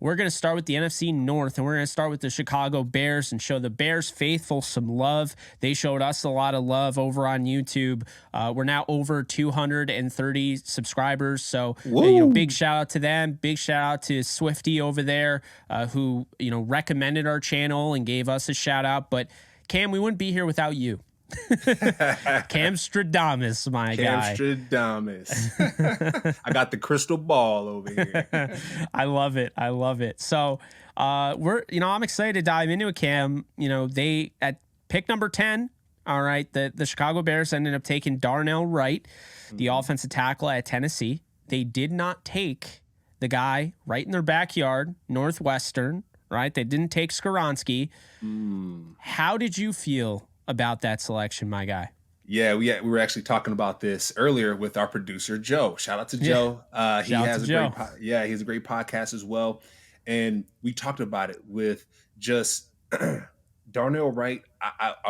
we're going to start with the NFC North, and we're going to start with the Chicago Bears and show the Bears faithful some love. They showed us a lot of love over on YouTube. We're now over 230 subscribers, so big shout out to them. Big shout out to Swifty over there, who recommended our channel and gave us a shout out. But Cam, we wouldn't be here without you. Cam Stradamus, my guy. Cam Stradamus. I got the crystal ball over here. I love it. So I'm excited to dive into it, Cam. They at pick number 10. All right, the Chicago Bears ended up taking Darnell Wright, the offensive tackle at Tennessee. They did not take the guy right in their backyard, Northwestern. Right, they didn't take Skoronski. How did you feel about that selection, my guy? Yeah, we were actually talking about this earlier with our producer Joe. Shout out to Joe. He has a great podcast as well, and we talked about it with just Darnell Wright.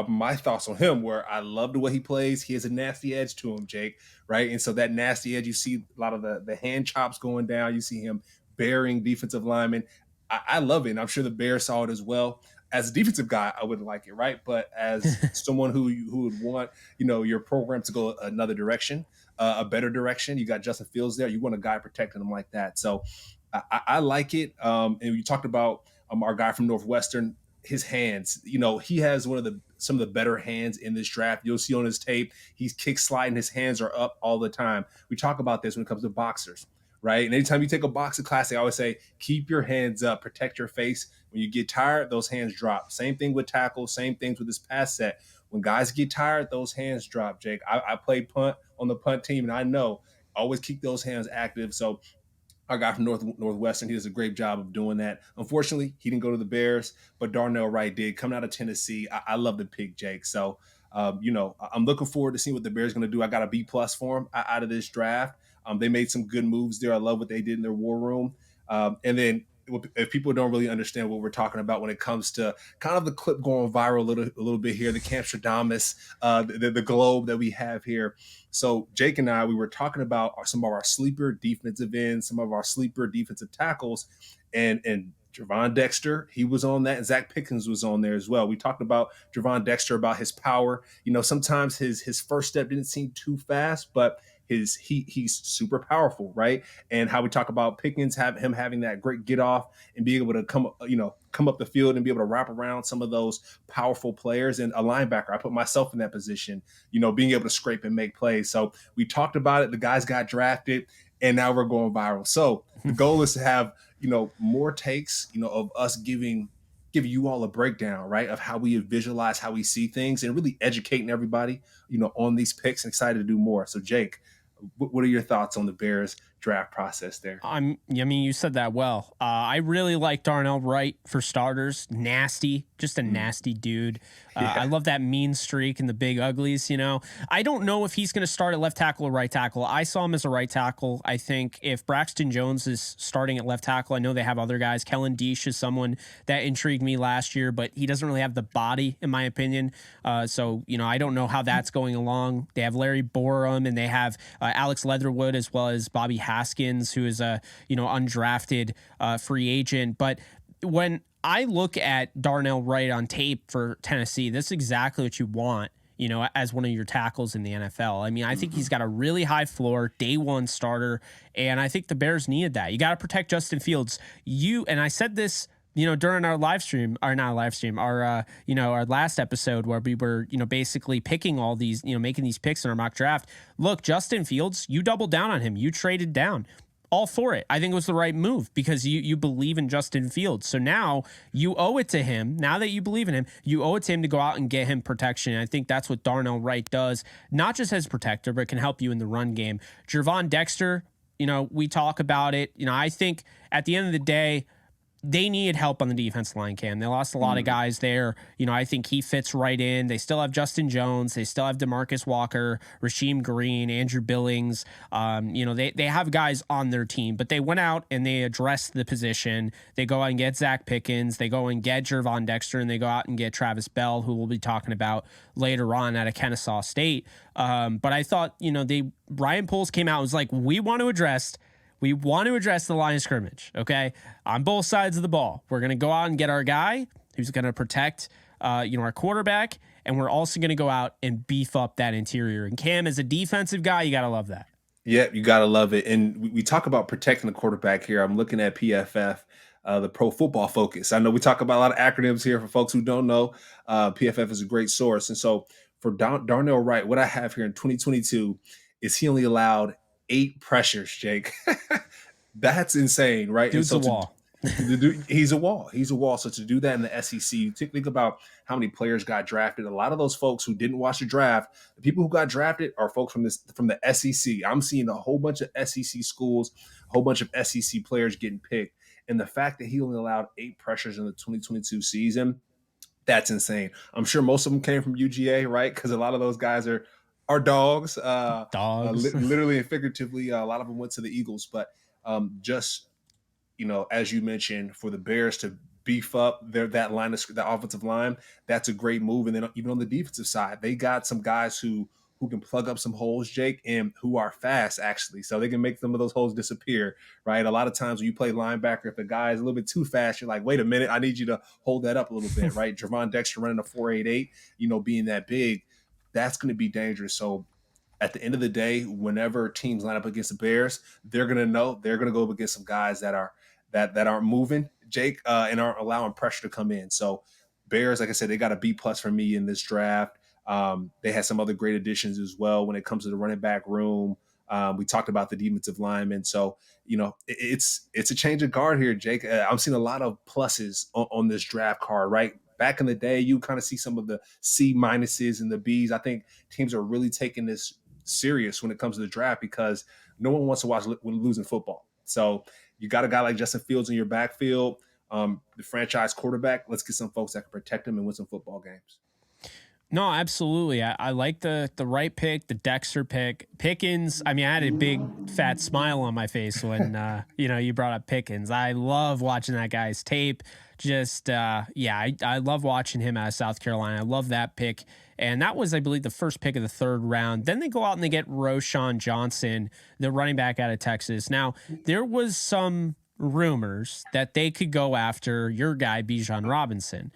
My thoughts on him were I love the way he plays. He has a nasty edge to him, Jake. Right, and so that nasty edge, you see a lot of the hand chops going down. You see him burying defensive linemen. I love it, and I'm sure the Bears saw it as well. As a defensive guy, I wouldn't like it, right? But as someone who would want, your program to go another direction, a better direction, you got Justin Fields there. You want a guy protecting him like that. So I like it. And you talked about our guy from Northwestern, his hands. He has some of the better hands in this draft. You'll see on his tape, he's kick sliding. His hands are up all the time. We talk about this when it comes to boxers. Right. And anytime you take a boxing class, they always say, keep your hands up, protect your face. When you get tired, those hands drop. Same thing with tackles, same things with this pass set. When guys get tired, those hands drop, Jake. I played punt on the punt team, and I know always keep those hands active. So our guy from Northwestern, he does a great job of doing that. Unfortunately, he didn't go to the Bears, but Darnell Wright did. Coming out of Tennessee, I love the pick, Jake. So, I'm looking forward to seeing what the Bears are going to do. I got a B+ for him out of this draft. They made some good moves there. I love what they did in their war room. And then if people don't really understand what we're talking about when it comes to kind of the clip going viral a little bit here, the Cam Stradamus, the globe that we have here. So Jake and I, we were talking about some of our sleeper defensive ends, some of our sleeper defensive tackles, and Javon Dexter, he was on that, and Zach Pickens was on there as well. We talked about Javon Dexter, about his power. Sometimes his first step didn't seem too fast, but he's super powerful, right? And how we talk about Pickens, him having that great get off and being able to come up the field and be able to wrap around some of those powerful players. And a linebacker, I put myself in that position, being able to scrape and make plays. So we talked about it. The guys got drafted, and now we're going viral. So the goal is to have more takes, of us giving you all a breakdown, right, of how we visualize, how we see things, and really educating everybody, on these picks, and excited to do more. So Jake, what are your thoughts on the Bears draft process there? You said that well. I really like Darnell Wright for starters. Nasty, just a nasty dude. I love that mean streak and the big uglies. I don't know if he's going to start at left tackle or right tackle. I saw him as a right tackle. I think if Braxton Jones is starting at left tackle, I know they have other guys. Kellen Diesch is someone that intrigued me last year, but he doesn't really have the body, in my opinion. So I don't know how that's going along. They have Larry Borum, and they have Alex Leatherwood, as well as Bobby Haskins, who is a undrafted free agent. But when I look at Darnell Wright on tape for Tennessee, that's exactly what you want, as one of your tackles in the NFL. I think he's got a really high floor, day one starter, and I think the Bears needed that. You got to protect Justin Fields. And I said this, during our live stream, or not live stream, our last episode where we were, basically picking all these, making these picks in our mock draft. Look, Justin Fields, you doubled down on him. You traded down. All for it. I think it was the right move because you believe in Justin Fields. So now you owe it to him. Now that you believe in him, you owe it to him to go out and get him protection. And I think that's what Darnell Wright does, not just as a protector, but can help you in the run game. Javon Dexter, we talk about it. I think at the end of the day, they needed help on the defense line, Cam. They lost a lot of guys there. I think he fits right in. They still have Justin Jones. They still have DeMarcus Walker, Rasheem Green, Andrew Billings. They have guys on their team, but they went out and they addressed the position. They go out and get Zach Pickens. They go and get Javon Dexter, and they go out and get Travis Bell, who we'll be talking about later on out of Kennesaw State. But I thought, Ryan Poles came out and was like, we want to address we want to address the line of scrimmage, okay? On both sides of the ball. We're going to go out and get our guy who's going to protect, our quarterback, and we're also going to go out and beef up that interior. And Cam, as a defensive guy, you got to love that. Yeah, you gotta love it. And we talk about protecting the quarterback here. I'm looking at PFF, the Pro Football Focus. I know we talk about a lot of acronyms here for folks who don't know. PFF is a great source. And so for Darnell Wright, what I have here in 2022 is he only allowed 8 pressures, Jake. That's insane, right? And Dude's so a wall. he's a wall. He's a wall. So to do that in the SEC, you think about how many players got drafted. A lot of those folks who didn't watch the draft, the people who got drafted are folks from the SEC. I'm seeing a whole bunch of SEC schools, a whole bunch of SEC players getting picked. And the fact that he only allowed 8 pressures in the 2022 season, that's insane. I'm sure most of them came from UGA, right? Because a lot of those guys are dogs, Dogs. literally and figuratively. A lot of them went to the Eagles, but just as you mentioned, for the Bears to beef up that line of the offensive line, that's a great move. And then even on the defensive side, they got some guys who can plug up some holes, Jake, and who are fast actually, so they can make some of those holes disappear. Right, a lot of times when you play linebacker, if the guy is a little bit too fast, you're like, wait a minute, I need you to hold that up a little bit. Right, Javon Dexter running a 4.88, being that big, that's going to be dangerous. So at the end of the day, whenever teams line up against the Bears, they're gonna know they're gonna go up against some guys that aren't moving, Jake, and aren't allowing pressure to come in. So Bears, like I said, they got a B+ for me in this draft. They had some other great additions as well when it comes to the running back room. We talked about the defensive linemen. So, it's a change of guard here, Jake. I'm seeing a lot of pluses on this draft card, right? Back in the day, you kind of see some of the C minuses and the Bs. I think teams are really taking this serious when it comes to the draft because no one wants to watch when losing football. So you got a guy like Justin Fields in your backfield, the franchise quarterback. Let's get some folks that can protect him and win some football games. No, absolutely. I like the right pick, the Dexter pick. Pickens, I mean, I had a big fat smile on my face when you brought up Pickens. I love watching that guy's tape. Just I love watching him out of South Carolina. I love that pick. And that was, I believe, the first pick of the third round. Then they go out and they get Roschon Johnson, the running back out of Texas. Now, there was some rumors that they could go after your guy, Bijan Robinson,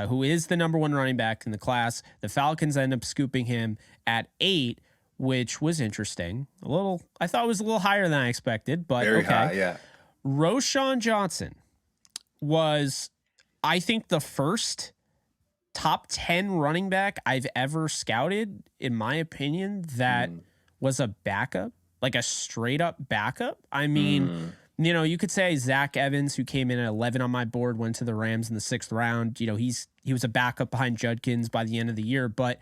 who is the number 1 running back in the class. The Falcons end up scooping him at 8, which was interesting. I thought it was a little higher than I expected, but very okay. high, yeah. Roschon Johnson was, I think, the first top 10 running back I've ever scouted, in my opinion, that was a backup, like a straight up backup. I mean, you could say Zach Evans, who came in at 11 on my board, went to the Rams in the 6th round. He was a backup behind Judkins by the end of the year, but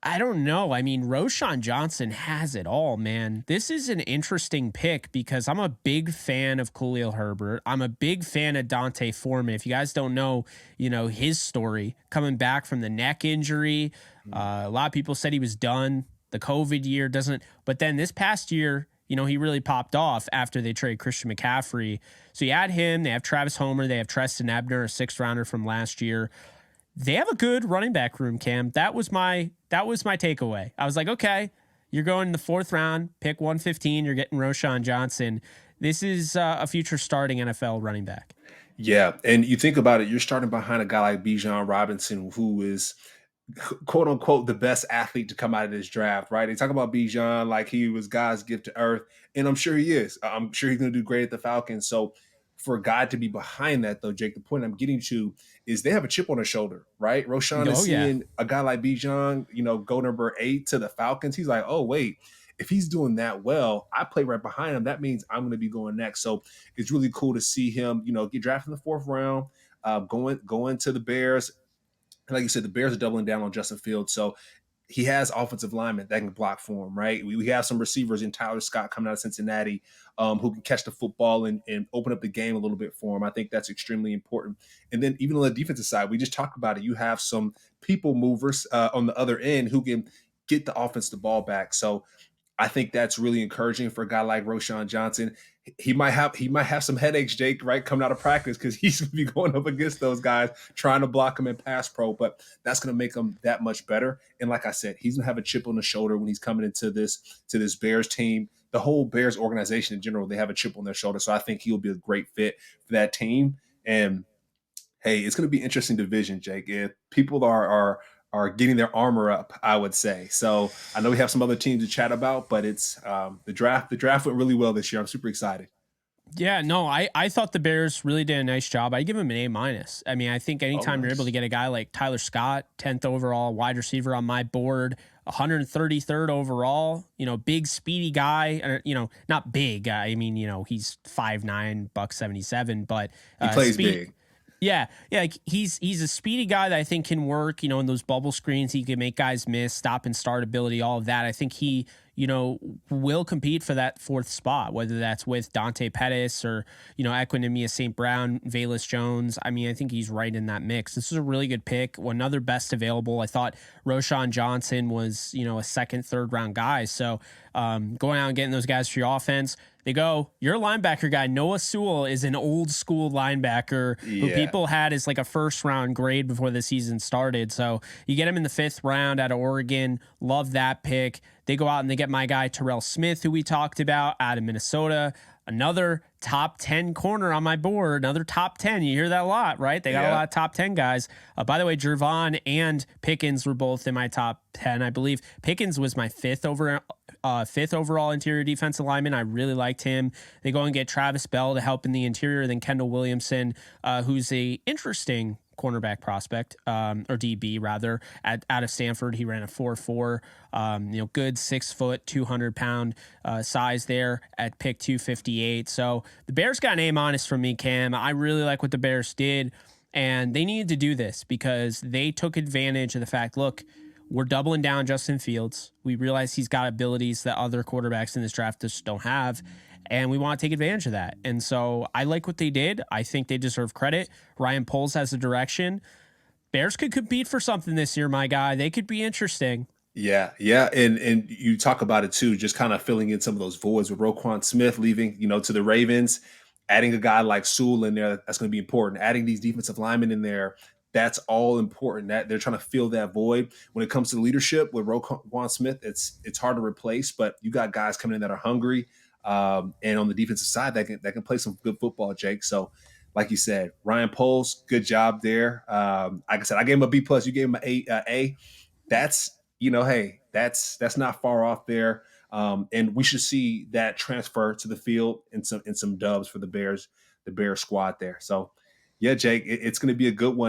I don't know. I mean, Roschon Johnson has it all, man. This is an interesting pick because I'm a big fan of Khalil Herbert. I'm a big fan of Dante Foreman. If you guys don't know, his story coming back from the neck injury. A lot of people said he was done. The COVID year doesn't, but then this past year, he really popped off after they trade Christian McCaffrey. So you add him, they have Travis Homer, they have Treston Ebner, a 6th rounder from last year. They have a good running back room, Cam. That was my takeaway. I was like, okay, you're going in the 4th round, pick 115, you're getting Roschon Johnson. This is a future starting NFL running back. Yeah, and you think about it, you're starting behind a guy like Bijan Robinson, who is quote unquote the best athlete to come out of this draft, right? They talk about Bijan like he was God's gift to earth, and I'm sure he is. I'm sure he's going to do great at the Falcons. So for God to be behind that, though, Jake, the point I'm getting to is they have a chip on their shoulder, right? Roschon is seeing a guy like Bijan, go number 8 to the Falcons. He's like, oh wait, if he's doing that well, I play right behind him. That means I'm going to be going next. So it's really cool to see him, get drafted in the 4th round, going to the Bears. And like you said, the Bears are doubling down on Justin Fields. So he has offensive linemen that can block for him, right? We have some receivers in Tyler Scott coming out of Cincinnati who can catch the football and open up the game a little bit for him. I think that's extremely important. And then even on the defensive side, we just talked about it. You have some people movers on the other end who can get the offense the ball back. So I think that's really encouraging for a guy like Roshan Johnson. He might have some headaches, Jake, right, coming out of practice because he's going to be going up against those guys trying to block him in pass pro. But that's going to make him that much better. And like I said, he's going to have a chip on the shoulder when he's coming into this Bears team. The whole Bears organization in general, they have a chip on their shoulder. So I think he'll be a great fit for that team. And hey, it's going to be interesting division, Jake. If people are getting their armor up, I would say. So I know we have some other teams to chat about, but it's the draft. The draft went really well this year. I'm super excited. Yeah, no, I thought the Bears really did a nice job. I give them an A minus. I mean, I think Oh, anytime you're able to nice. get a guy like Tyler Scott, 10th overall wide receiver on my board, 133rd overall, big speedy guy, not big. I mean, he's 5'9", buck 77, but He plays speed. big. Yeah, yeah, like he's a speedy guy that I think can work. In those bubble screens, he can make guys miss, stop and start ability, all of that. I think he, will compete for that fourth spot, whether that's with Dante Pettis or Equinemius St. Brown, Valus Jones. I mean, I think he's right in that mix. This is a really good pick. Another best available. I thought Roshan Johnson was a second, third round guy. So going out and getting those guys for your offense. They go, your linebacker guy, Noah Sewell, is an old school linebacker who Yeah. people had as like a first round grade before the season started. So you get him in the 5th round out of Oregon. Love that pick. They go out and they get my guy, Terrell Smith, who we talked about out of Minnesota. Another top 10 corner on my board, another top 10. You hear that a lot, right? They got a Yeah. lot of top 10 guys. By the way, Jervon and Pickens were both in my top 10. I Bleav Pickens was my 5th overall interior defensive lineman. I really liked him. They go and get Travis Bell to help in the interior, then Kendall Williamson, who's a interesting cornerback prospect, or DB rather, out of Stanford. He ran a 4.4, good 6 foot, 200-pound size there at pick 258. So the Bears got an A minus from me, Cam. I really like what the Bears did, and they needed to do this because they took advantage of the fact, look, we're doubling down Justin Fields. We realize he's got abilities that other quarterbacks in this draft just don't have, and we want to take advantage of that. And so I like what they did. I think they deserve credit. Ryan Poles has a direction. Bears could compete for something this year, my guy. They could be interesting. Yeah, yeah, and you talk about it too, just kind of filling in some of those voids with Roquan Smith leaving, to the Ravens, adding a guy like Sewell in there, that's going to be important. Adding these defensive linemen in there, that's all important. That they're trying to fill that void. When it comes to leadership with Roquan Smith, it's hard to replace, but you got guys coming in that are hungry, and on the defensive side that can play some good football, Jake. So, like you said, Ryan Poles, good job there. Like I said, I gave him a B plus. You gave him an A. That's hey, that's not far off there. And we should see that transfer to the field in some dubs for the Bears squad there. So yeah, Jake, it's going to be a good one.